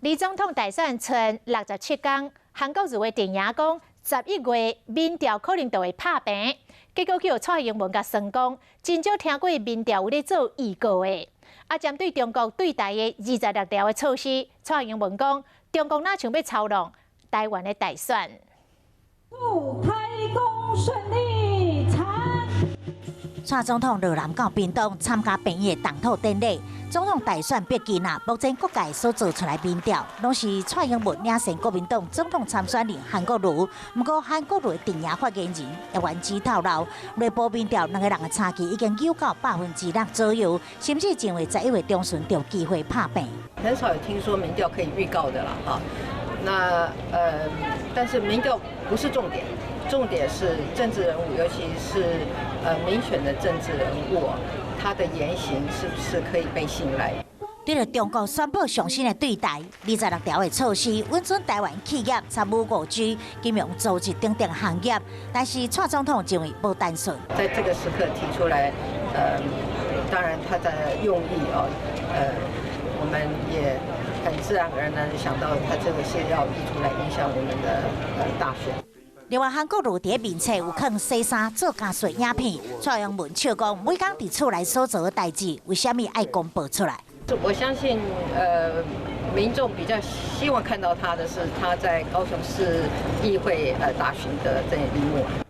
李总统大选剩67天，韩国瑜的电影讲11月民调可能就会拍平，结果叫蔡英文甲算讲，真少听过民调有咧做预告的。针对中国对台的26条的措施，蔡英文讲，中国哪想要操弄台湾的大选？祝开工顺利，蔡总统落南到屏东参加平野动土典礼。总统大选逼近啊，目前各界所做出来民调，拢是蔡英文领先国民党总统参选人韩国瑜。不过韩国瑜的电影发言人叶元之透露，内部民调两个人的差距已经有到6%左右，甚至认为11月中旬就有机会拍平。很少有听说民调可以预告的啦，哈。那但是民调不是重点，重点是政治人物，尤其是民选的政治人物，他的言行是不是可以被信赖？对着中国宣布上新的对待26条的措施，稳准台湾企业参与5G、金融、组织等等行业，但是蔡总统认为不单纯。在这个时刻提出来，当然他的用意我们也很自然而然的想到，他这个是要移出来影响我们的大选。另外，韩国瑜伫面册有放洗衫做加水影片，蔡英文笑讲每天伫厝内所做的代志，为什么爱公布出来？我相信，民众比较希望看到他的是他在高雄市议会大选的这一幕。